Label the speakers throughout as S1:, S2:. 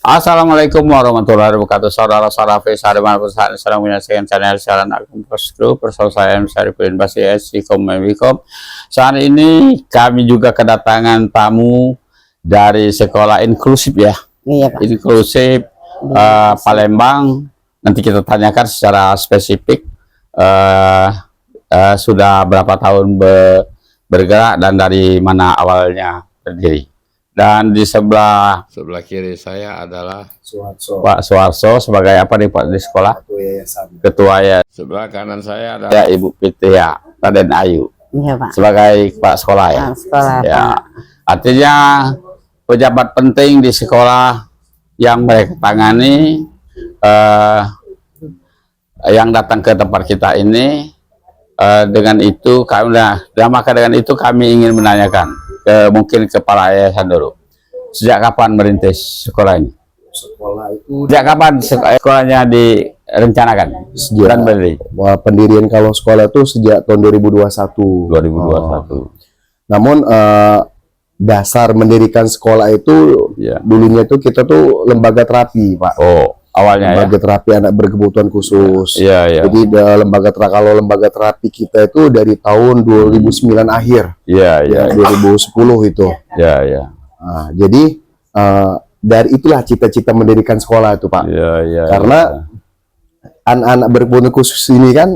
S1: Assalamualaikum warahmatullahi wabarakatuh. Saudara-saudara Fesa dimanapun sedang menyaksikan channel Siaran Agung Group bersama saya Syarifudin Basies. Saat ini kami juga kedatangan tamu dari sekolah inklusif ya.
S2: Iya, Pak.
S1: Inklusif Palembang. Nanti kita tanyakan secara spesifik sudah berapa tahun bergerak dan dari mana awalnya berdiri. Dan di sebelah kiri saya adalah Pak Suarso sebagai apa nih Pak di sekolah? Ketua ya. Sebelah kanan saya adalah Ibu Pitia Raden Ayu.
S2: Iya, Pak.
S1: Sebagai Pak sekolah ya.
S2: Sekolah,
S1: Ya.
S2: Pak.
S1: Artinya pejabat penting di sekolah yang mereka tangani yang datang ke tempat kita ini. Dengan itu kami ingin menanyakan mungkin kepala yayasan dulu. Sejak kapan merintis sekolah ini?
S3: Sekolah itu
S1: Sejak kapan sekolahnya direncanakan?
S3: sejak pendirian kalau sekolah itu sejak tahun 2021.
S1: 2021.
S3: Namun dasar mendirikan sekolah itu
S1: Ya.
S3: dulunya itu kita tuh lembaga terapi, Pak.
S1: Oh, awalnya
S3: Lembaga terapi anak berkebutuhan khusus.
S1: ya. Iya, iya.
S3: Jadi kalau lembaga terapi kita itu dari tahun 2009 akhir,
S1: Iya, iya.
S3: 2010 itu.
S1: Iya, iya.
S3: Nah, jadi dari itulah cita-cita mendirikan sekolah itu, Pak.
S1: Iya, iya.
S3: Karena anak-anak berkebutuhan khusus ini kan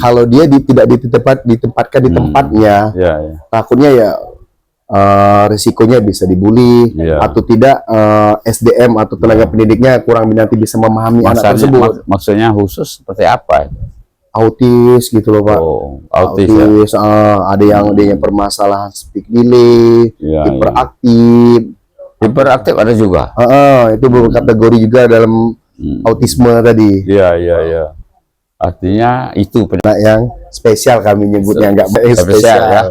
S3: kalau dia tidak ditempatkan di tempatnya,
S1: Iya, iya.
S3: takutnya ya risikonya bisa dibully
S1: Iya.
S3: atau tidak SDM atau tenaga pendidiknya kurang nanti bisa memahami anak tersebut.
S1: Maksudnya khusus seperti apa?
S3: Autis gitu loh, Pak.
S1: Oh, autis ya.
S3: Ada yang dia permasalahan speak delay,
S1: Iya,
S3: hiperaktif.
S1: Hiperaktif ada juga.
S3: Itu kategori juga dalam autisme tadi.
S1: Iya, iya, iya. Artinya itu
S3: Nah, yang spesial kami nyebutnya nggak
S1: spesial ya.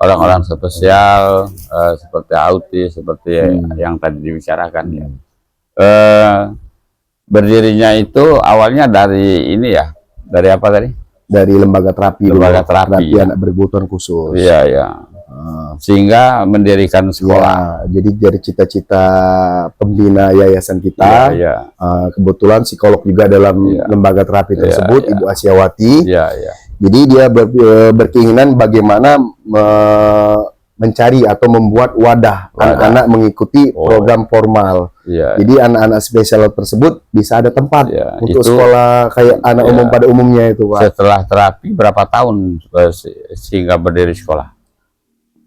S1: Orang-orang spesial seperti autis, seperti yang tadi dibicarakan ya. Berdirinya itu awalnya dari ini ya. Dari apa tadi?
S3: Dari lembaga terapi.
S1: Lembaga terapi ya.
S3: Anak berkebutuhan khusus.
S1: Iya, iya. Sehingga mendirikan sekolah.
S3: Ya, jadi dari cita-cita pembina yayasan kita,
S1: Iya, iya.
S3: kebetulan psikolog juga dalam lembaga terapi tersebut,
S1: iya.
S3: Ibu Asyawati.
S1: Iya, iya.
S3: Jadi dia berkeinginan bagaimana mencari atau membuat wadah anak-anak mengikuti program formal.
S1: Iya.
S3: Jadi anak-anak spesial tersebut bisa ada tempat untuk
S1: itu,
S3: sekolah kayak anak umum pada umumnya itu, Pak.
S1: Setelah terapi berapa tahun sehingga berdiri sekolah?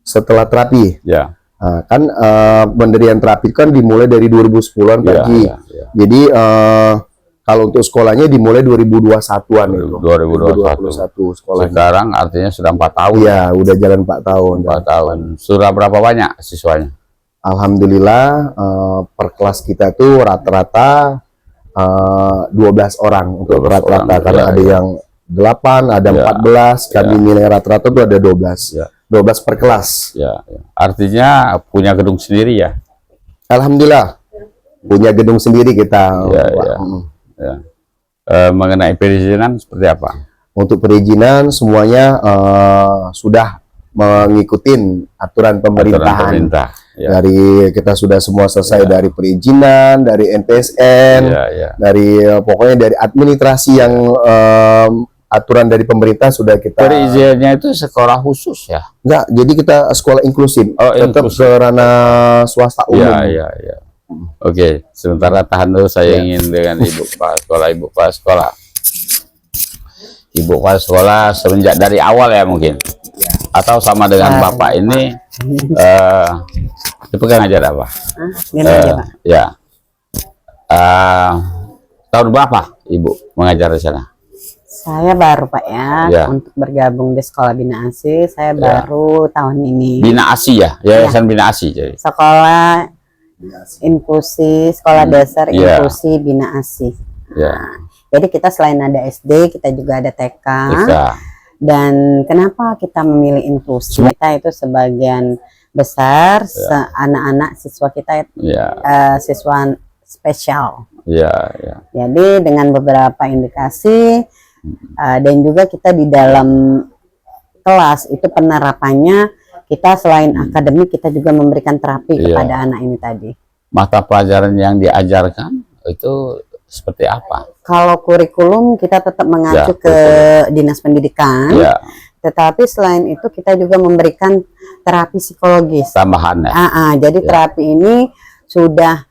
S3: Setelah terapi.
S1: Ya.
S3: Nah, kan pendirian terapi kan dimulai dari 2010-an pagi.
S1: Ya.
S3: Jadi kalau untuk sekolahnya dimulai 2021-an itu.
S1: 2021
S3: sekolahnya.
S1: Sekarang artinya sudah 4 tahun.
S3: Iya, udah jalan 4 tahun.
S1: 4 tahun. Sudah berapa banyak siswanya?
S3: Alhamdulillah per kelas kita tuh rata-rata 12 orang untuk
S1: 12
S3: rata-rata
S1: orang.
S3: karena ada yang 8, ada 14, kami nilai rata-rata tuh ada 12.
S1: Ya.
S3: 12 per kelas.
S1: Ya, ya. Artinya punya gedung sendiri ya?
S3: Alhamdulillah punya gedung sendiri kita.
S1: Ya, ya. Ya. Mengenai perizinan seperti apa?
S3: Untuk perizinan semuanya sudah mengikuti aturan pemerintahan.
S1: Ya.
S3: Dari kita sudah semua selesai dari perizinan, dari NPSN, dari pokoknya dari administrasi yang aturan dari pemerintah sudah kita.
S1: Perizinannya itu sekolah khusus ya?
S3: Enggak, jadi kita sekolah inklusif, tetap ke ranah swasta umum.
S1: Iya, iya. Oke, sementara tahan dulu, saya ingin dengan Ibu Kepala Sekolah. Ibu Kepala Sekolah. Ibu Kepala Sekolah semenjak dari awal ya mungkin? Atau sama dengan Bapak ini, itu kan ngajar apa? Ya. Tahun berapa Ibu mengajar di sana?
S2: Saya baru, Pak ya, untuk bergabung di Sekolah Bina ASI. Saya baru tahun ini.
S1: Bina ASI ya? Yayasan Bina ASI jadi.
S2: Sekolah inklusi, sekolah dasar inklusi Bina ASI. Nah, jadi kita selain ada SD, kita juga ada TK. Dan kenapa kita memilih inklusi? Kita itu sebagian besar anak-anak siswa kita siswa spesial. Jadi dengan beberapa indikasi dan juga kita di dalam kelas itu penerapannya kita selain akademik kita juga memberikan terapi kepada anak ini tadi.
S1: mata pelajaran yang diajarkan itu seperti apa?
S2: Kalau kurikulum kita tetap mengacu ke Dinas Pendidikan, tetapi selain itu kita juga memberikan terapi psikologis
S1: tambahan ya.
S2: Jadi terapi ini sudah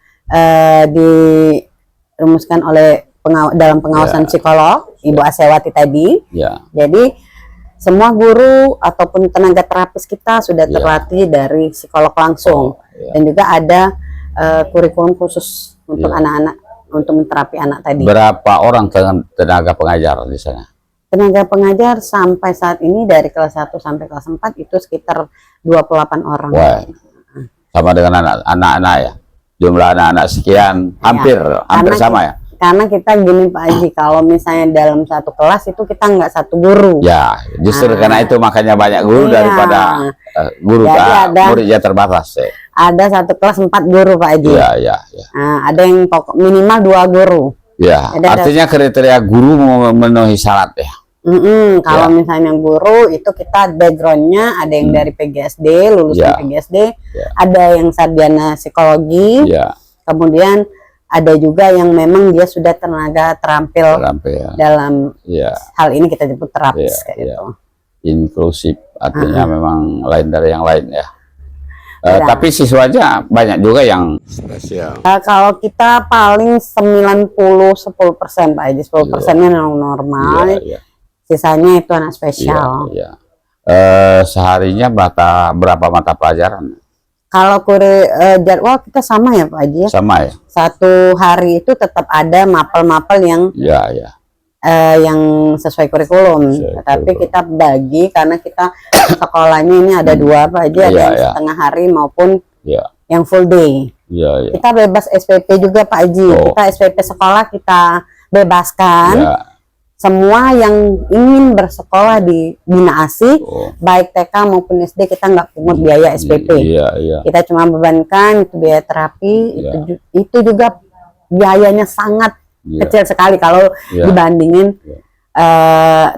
S2: dirumuskan oleh dalam pengawasan psikolog Ibu Asewati tadi. Jadi semua guru ataupun tenaga terapis kita sudah terlatih dari psikolog langsung, dan juga ada kurikulum khusus untuk anak-anak untuk menterapi anak tadi.
S1: Berapa orang tenaga pengajar di sana?
S2: Tenaga pengajar sampai saat ini dari kelas 1 sampai kelas 4 itu sekitar 28 orang.
S1: Wah, sama dengan anak-anak ya? Jumlah anak-anak sekian, hampir sama ya?
S2: Karena kita gini Pak Haji, kalau misalnya dalam satu kelas itu kita nggak satu guru.
S1: Ya, justru karena itu makanya banyak guru daripada guru muridnya terbatas.
S2: Ada satu kelas 4 guru Pak Haji. Ada yang minimal 2 guru.
S1: Artinya kriteria guru memenuhi syarat ya.
S2: Kalau misalnya guru itu kita backgroundnya ada yang dari PGSD, lulusan PGSD, ada yang sarjana psikologi, kemudian ada juga yang memang dia sudah tenaga terampil dalam hal ini kita sebut terapis kayak gitu.
S1: Inklusif artinya memang lain dari yang lain ya. Tapi siswanya banyak juga yang spesial.
S2: Kalau kita paling 90-10% Pak Haji, 10%-nya normal, sisanya itu anak spesial.
S1: Seharinya berapa mata pelajaran?
S2: Kalau jadwal kita sama ya Pak Haji ya?
S1: Sama ya?
S2: Satu hari itu tetap ada mapel-mapel yang yang sesuai kurikulum. Tapi kita bagi karena kita sekolahnya ini ada 2 Pak Haji, ada yang setengah hari maupun yang full day. Kita bebas SPP juga Pak Haji. Kita SPP sekolah kita bebaskan. Semua yang ingin bersekolah di Bina ASI, baik TK maupun SD, kita nggak pungut biaya SPP. Kita cuma bebankan itu biaya terapi, itu juga biayanya sangat kecil sekali kalau dibandingin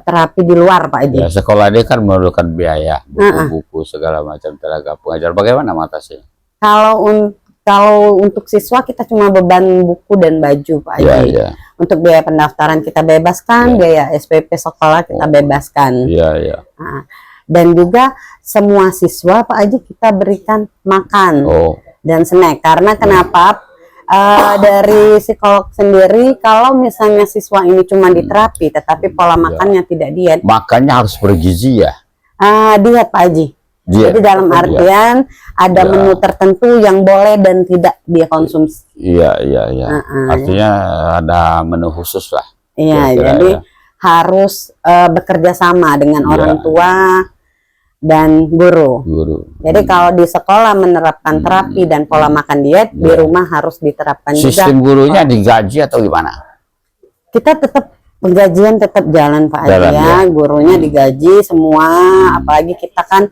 S2: terapi di luar Pak Haji.
S1: Sekolah ini kan memerlukan biaya, buku-buku segala macam, tenaga pengajar. Bagaimana mengatasi?
S2: Kalau untuk siswa kita cuma beban buku dan baju Pak Haji. Untuk biaya pendaftaran kita bebaskan, biaya SPP sekolah kita bebaskan. Dan juga semua siswa Pak Haji kita berikan makan dan snack. Karena kenapa? Dari psikolog sendiri, kalau misalnya siswa ini cuma diterapi, tetapi pola makannya tidak diet.
S1: Makannya harus bergizi ya?
S2: Diet Pak Haji. Jadi dalam artian ada menu tertentu yang boleh dan tidak dia konsumsi.
S1: Artinya ada menu khusus lah.
S2: Jadi harus bekerja sama dengan orang tua dan guru. Jadi kalau di sekolah menerapkan terapi dan pola makan diet, di rumah harus diterapkan juga.
S1: Sistem gurunya digaji atau gimana?
S2: Kita tetap penggajian tetap jalan Pak Haji ya. Gurunya digaji semua, apalagi kita kan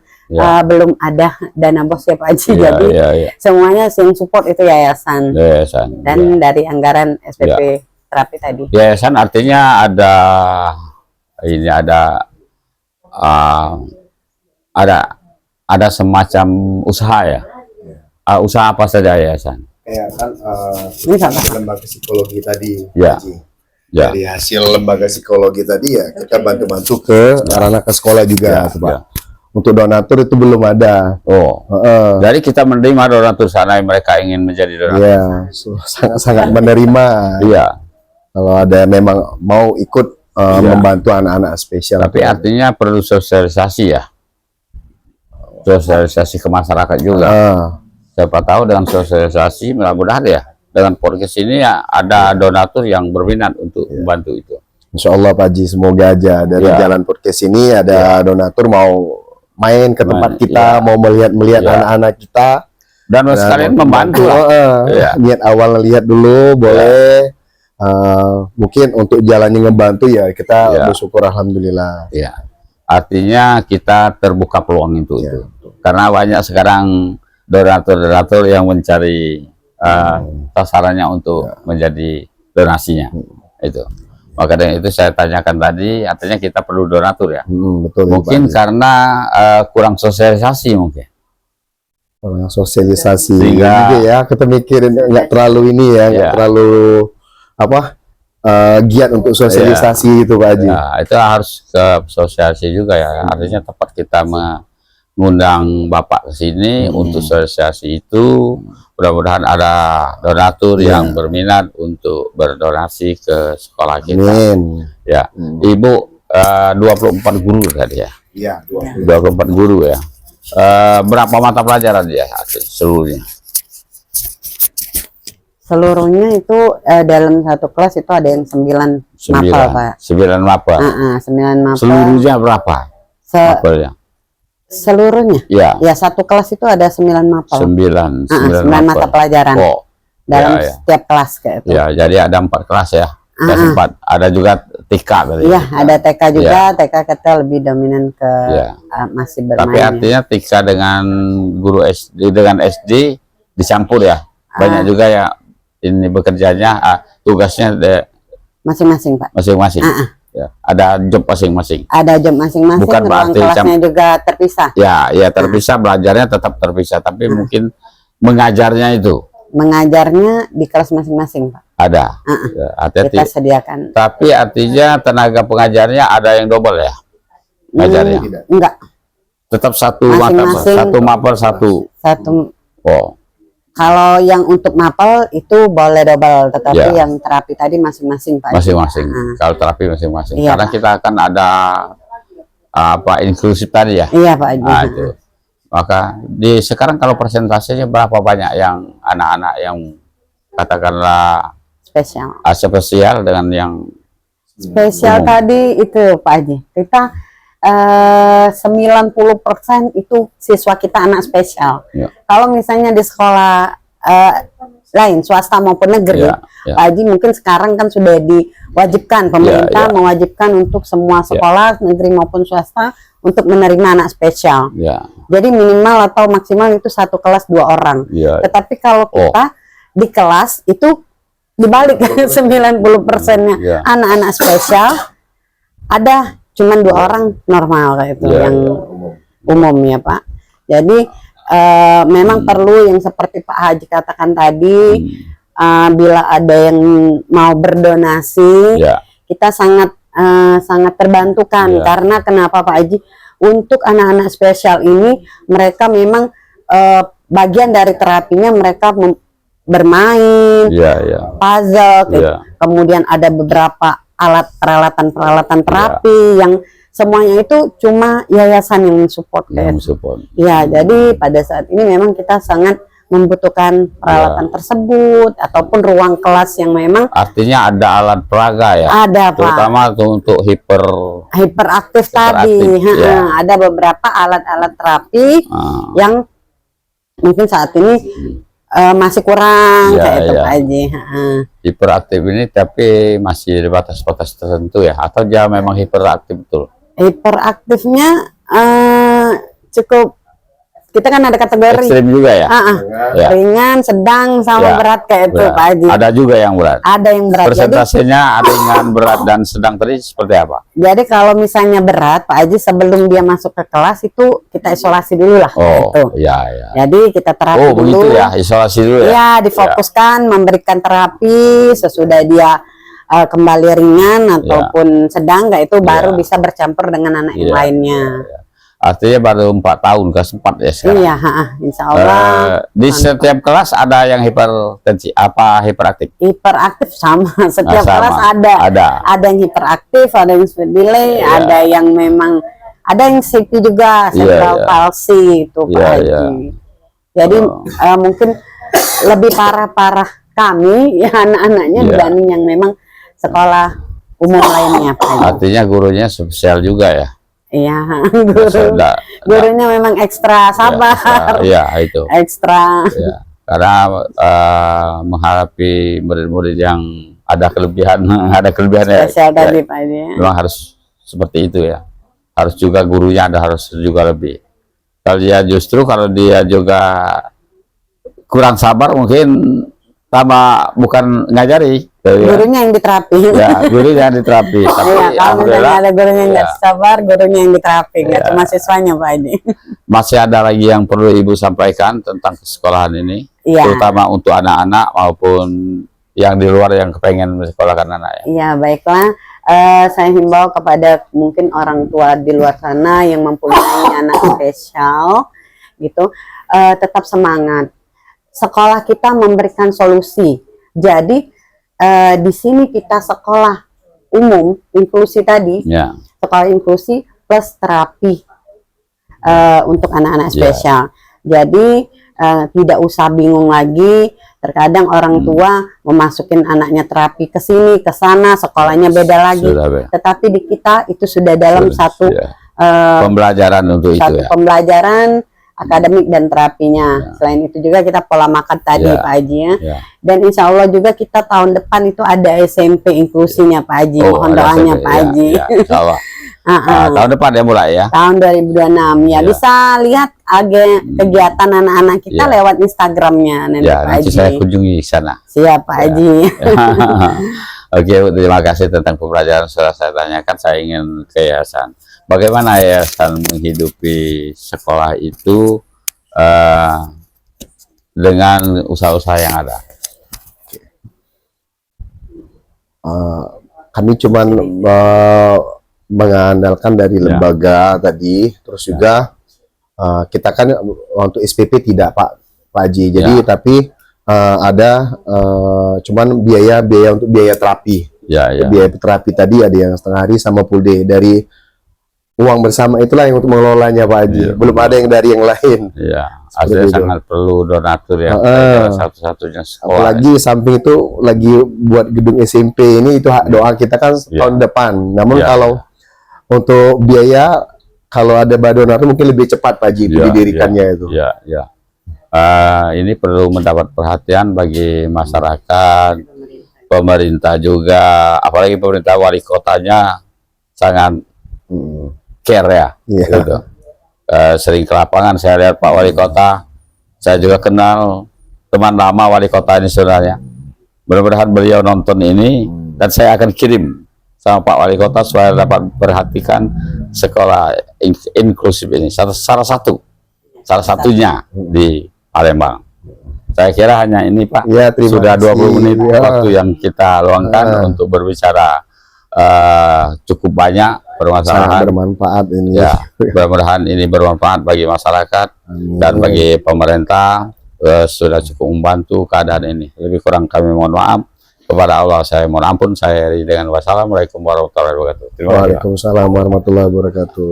S2: belum ada dana bos ya Pak Haji. Jadi semuanya yang support itu yayasan. Dan dari anggaran SPP terapi tadi.
S1: Yayasan artinya ada semacam usaha ya. Usaha apa saja yayasan?
S3: Lembaga psikologi tadi. Dari hasil lembaga psikologi tadi ya kita bantu-bantu ke anak-anak ke sekolah juga, Pak. Untuk donatur itu belum ada.
S1: Jadi kita menerima donatur sana yang mereka ingin menjadi donatur.
S3: Sangat-sangat menerima. Kalau ada memang mau ikut membantu anak-anak spesial.
S1: Tapi artinya perlu sosialisasi ya. Sosialisasi ke masyarakat juga. Siapa tahu dengan sosialisasi mudah-mudahan ya. Dengan podcast ini ya ada donatur yang berminat untuk membantu itu.
S3: Insya Allah Pak Haji, semoga aja dari jalan podcast ini ada donatur mau main ke tempat kita, mau melihat anak-anak kita,
S1: dan sekalian membantu.
S3: Niat awal lihat dulu boleh, mungkin untuk jalannya ngebantu ya kita bersyukur alhamdulillah.
S1: Artinya kita terbuka peluang itu. Karena banyak sekarang donatur-donatur yang mencari sasarannya untuk menjadi donasinya itu. Maka dari itu saya tanyakan tadi, artinya kita perlu donatur ya.
S3: Betul.
S1: Mungkin karena kurang sosialisasi mungkin.
S3: sosialisasi
S1: Sehingga,
S3: juga ya, kita mikirin nggak terlalu ini ya, nggak terlalu apa giat untuk sosialisasi itu Pak Haji.
S1: Ya, itu harus ke sosialisasi juga ya. Artinya tepat kita mengundang Bapak ke sini untuk sosialisasi itu. Mudah-mudahan ada donatur yang berminat untuk berdonasi ke sekolah kita.
S3: Amin.
S1: Ya, Ibu 24 guru tadi ya.
S3: Iya,
S1: 24 guru ya. Berapa mata pelajaran dia seluruhnya?
S2: Seluruhnya itu dalam satu kelas itu ada yang 9 mapel, Pak.
S1: 9 mapel.
S2: 9 mapel.
S1: Seluruhnya berapa? Mapelnya?
S2: Seluruhnya?
S1: Ya.
S2: Ya, satu kelas itu ada 9 mapel.
S1: 9
S2: mata pelajaran.
S1: Oh.
S2: Dalam setiap kelas kayak itu.
S1: Ya, jadi ada 4 kelas ya. Kelas 4. Ada juga TK berarti.
S2: Iya, ada TK juga. TK kita lebih dominan ke masih bermain.
S1: Tapi artinya TK dengan guru SD dengan SD dicampur ya. Banyak juga ya ini bekerjanya tugasnya
S2: masing-masing, Pak.
S1: Masing-masing. Ya, ada job masing-masing.
S2: Ada job masing-masing.
S1: Bukan berarti
S2: kelasnya juga terpisah.
S1: Ya, terpisah, belajarnya tetap terpisah, tapi mungkin mengajarnya itu.
S2: Mengajarnya di kelas masing-masing, Pak.
S1: Ada. Ya,
S2: kita sediakan.
S1: Tapi artinya tenaga pengajarnya ada yang double ya? Pengajarnya?
S2: Enggak.
S1: Tetap satu mapel satu. Oh.
S2: Kalau yang untuk mapel itu boleh double, tetapi yang terapi tadi masing-masing, Pak.
S1: Masing-masing. Kalau terapi masing-masing.
S2: Iya,
S1: karena kita akan ada inklusif tadi ya.
S2: Iya, Pak.
S1: Itu. Maka sekarang kalau persentasenya berapa banyak yang anak-anak yang katakanlah spesial dengan yang
S2: spesial tadi itu Pak Haji. Kita 90% itu siswa kita anak spesial. Kalau misalnya di sekolah lain, swasta maupun negeri, Pak Haji, mungkin sekarang kan sudah diwajibkan, pemerintah mewajibkan untuk semua sekolah negeri maupun swasta untuk menerima anak spesial. Jadi minimal atau maksimal itu satu kelas 2 orang. Tetapi kalau kita di kelas itu dibalik 90%-nya anak-anak spesial, ada cuman 2 orang normal kayak itu yang umum ya Pak. Jadi memang perlu yang seperti Pak Haji katakan tadi, bila ada yang mau berdonasi, kita sangat terbantukan karena kenapa Pak Haji, untuk anak-anak spesial ini mereka memang bagian dari terapinya mereka bermain, puzzle, kemudian ada beberapa peralatan terapi yang semuanya itu cuma yayasan yang support. Ya, jadi pada saat ini memang kita sangat membutuhkan peralatan tersebut ataupun ruang kelas yang memang
S1: artinya ada alat peraga ya.
S2: Ada, Pak.
S1: Terutama untuk
S2: hiperaktif tadi. Ada beberapa alat-alat terapi yang mungkin saat ini masih kurang kayak itu Pak Haji.
S1: Hiperaktif ini tapi masih di batas-batas tertentu ya, atau dia memang hiperaktif betul?
S2: Hiperaktifnya cukup, kita kan ada kategori
S1: ekstrim juga ya.
S2: Ringan, sedang, sama berat kayak itu Pak Haji.
S1: Ada juga yang berat.
S2: Ada yang berat.
S1: Persentasenya ringan, berat dan sedang tadi seperti apa?
S2: Jadi kalau misalnya berat Pak Haji, sebelum dia masuk ke kelas itu kita isolasi dulu lah. Jadi kita terapi dulu.
S1: Begitu ya, isolasi dulu ya.
S2: Iya, difokuskan memberikan terapi, sesudah dia kembali ringan ataupun sedang kayak itu baru bisa bercampur dengan anak yang lainnya.
S1: Artinya baru 4 tahun ke 4 ya sekarang.
S2: Iya, insya Allah.
S1: Di setiap kelas ada yang hipertensi, apa hiperaktif?
S2: Hiperaktif sama, setiap kelas ada. Ada yang hiperaktif, ada yang speed delay, ada yang memang, ada yang CP juga, cerebral palsy itu Pak Haji. Jadi mungkin lebih parah kami ya anak-anaknya dibanding yang memang sekolah umum lainnya Pak Haji.
S1: Artinya gurunya spesial juga ya?
S2: Iya, gurunya memang ekstra sabar.
S1: Itu.
S2: Ekstra.
S1: Karena menghadapi murid-murid yang ada kelebihan,
S2: spesial tadi Pak Haji.
S1: Memang harus seperti itu ya. Harus juga gurunya harus juga lebih. Kalau dia juga kurang sabar, mungkin tambah bukan ngajari,
S2: Gurunya yang diterapi.
S1: Ya, gurunya yang diterapi. Tapi
S2: kalau misalnya ada gurunya yang nggak sabar, gurunya yang diterapi, nggak cuma siswanya Pak Haji.
S1: Masih ada lagi yang perlu Ibu sampaikan tentang sekolahan ini, terutama untuk anak-anak maupun yang di luar yang kepengen menyekolahkan anak ya.
S2: Iya, baiklah. Saya himbau kepada mungkin orang tua di luar sana yang mempunyai anak spesial, gitu, tetap semangat. Sekolah kita memberikan solusi. Jadi di sini kita sekolah umum inklusi tadi, sekolah inklusi plus terapi untuk anak-anak spesial. Jadi tidak usah bingung lagi. Terkadang orang tua memasukin anaknya terapi ke sini, ke sana, sekolahnya beda lagi. Tetapi di kita itu sudah dalam satu
S1: pembelajaran untuk itu ya.
S2: Pembelajaran akademik dan terapinya. Selain itu juga kita pola makan tadi Pak Haji ya. Dan insya Allah juga kita tahun depan itu ada SMP inklusinya Pak Haji. Mohon doanya Pak Haji.
S1: Insya Allah. Tahun depan ya mulai ya.
S2: Tahun 2026 ya. Bisa lihat kegiatan anak-anak kita lewat Instagramnya
S1: nanti Pak Haji. Saya kunjungi sana.
S2: Siap Pak Haji.
S1: Oke, terima kasih tentang pembelajaran sudah saya tanyakan. Saya ingin ke yayasan. Bagaimana yayasan menghidupi sekolah itu dengan usaha-usaha yang ada?
S3: Kami cuman mengandalkan dari lembaga tadi, terus juga kita kan untuk SPP tidak Pak Haji. Jadi tapi ada cuman biaya untuk biaya terapi. Biaya terapi tadi ada yang setengah hari sama full day. Dari uang bersama itulah yang untuk mengelolanya Pak Haji. Belum ada yang dari yang lain.
S1: Artinya sangat perlu donatur ya. Satu-satunya sekolah.
S3: Apalagi samping itu lagi buat gedung SMP ini, itu doa kita kan tahun depan. Namun kalau untuk biaya, kalau ada donatur mungkin lebih cepat Pak Haji didirikannya itu.
S1: Ini perlu mendapat perhatian bagi masyarakat, pemerintah juga, apalagi pemerintah wali kotanya sangat care ya. Gitu. Sering ke lapangan saya lihat Pak Wali Kota. Saya juga kenal teman lama Wali Kota ini sebenarnya. Mudah-mudahan beliau nonton ini dan saya akan kirim sama Pak Wali Kota supaya dapat perhatikan sekolah inklusif ini. Salah satunya di Palembang. Saya kira hanya ini Pak. Sudah 20 menit waktu yang kita luangkan untuk berbicara. Cukup banyak permasalahan,
S3: bermanfaat ini
S1: mudah-mudahan ini bermanfaat bagi masyarakat dan bagi pemerintah. Sudah cukup membantu keadaan ini. Lebih kurang kami mohon maaf kepada Allah, saya mohon ampun. Saya dengan wassalamualaikum warahmatullahi wabarakatuh.
S3: Waalaikumsalam warahmatullahi wabarakatuh.